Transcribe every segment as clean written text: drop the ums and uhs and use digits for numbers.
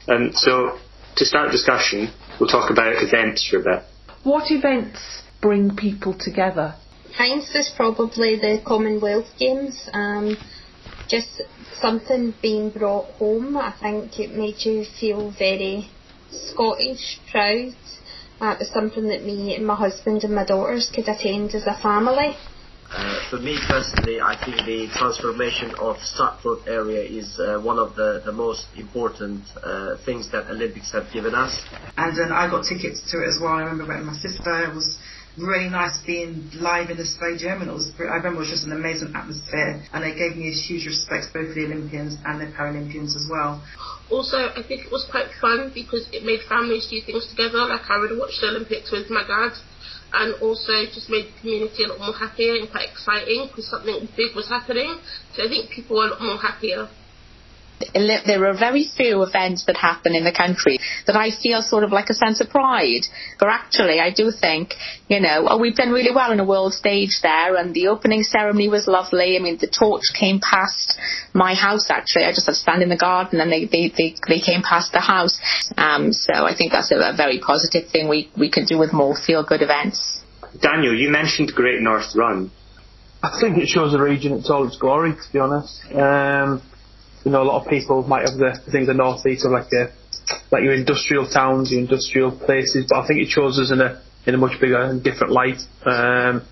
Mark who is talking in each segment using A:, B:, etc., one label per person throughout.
A: So to start the discussion, we'll talk about events for a bit.
B: What events bring people together?
C: Mine's is probably the Commonwealth Games. Just something being brought home. I think it made you feel very Scottish, proud. It was something that me and my husband and my daughters could attend as a family.
D: For me personally, I think the transformation of Stratford area is one of the most important things that Olympics have given us.
E: And I got tickets to it as well. I remember when my sister, it was really nice being live in the stadium, and I remember it was just an amazing atmosphere, and it gave me a huge respect both for the Olympians and the Paralympians as well.
F: Also, I think it was quite fun because it made families do things together. Like I would watch the Olympics with my dad, and also just made the community a lot more happier and quite exciting because something big was happening. So I think people were a lot more happier.
G: There are very few events that happen in the country that I feel sort of like a sense of pride. But actually, I do think, we've done really well on a world stage there, and the opening ceremony was lovely. I mean, the torch came past my house, actually. I just had to stand in the garden, and they came past the house. So I think that's a very positive thing we can do with more feel-good events.
A: Daniel, you mentioned Great North Run.
H: I think it shows the region its all its glory, to be honest. A lot of people might have the things in the North East of like your industrial towns, your industrial places, but I think it shows us in a much bigger and different light, and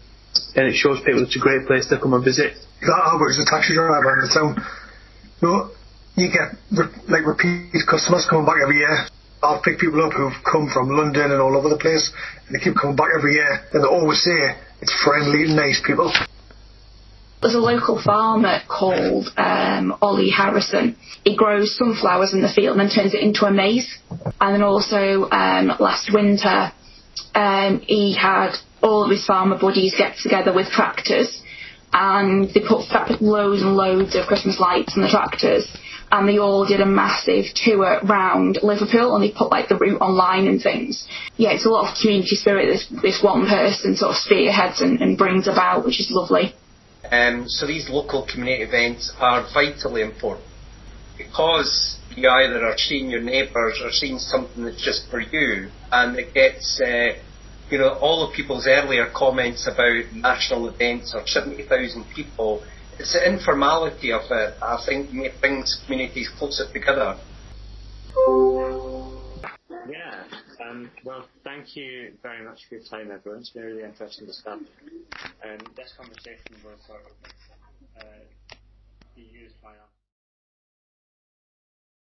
H: it shows people it's a great place to come and visit.
I: I work as a taxi driver in the town. You get repeat customers coming back every year. I'll pick people up who've come from London and all over the place, and they keep coming back every year, and they always say it's friendly and nice people.
J: There's a local farmer called Ollie Harrison. He grows sunflowers in the field and then turns it into a maize. And then also last winter he had all of his farmer buddies get together with tractors, and they put loads and loads of Christmas lights on the tractors, and they all did a massive tour round Liverpool, and they put the route online and things. Yeah, it's a lot of community spirit this one person sort of spearheads and brings about, which is lovely.
K: So these local community events are vitally important because you either are seeing your neighbours or seeing something that's just for you, and it gets, all of people's earlier comments about national events or 70,000 people. It's the informality of it, I think, brings communities closer together.
A: Yeah. Well, thank you very much for your time, everyone. It's been really interesting discussion. This conversation will sort of be used by us.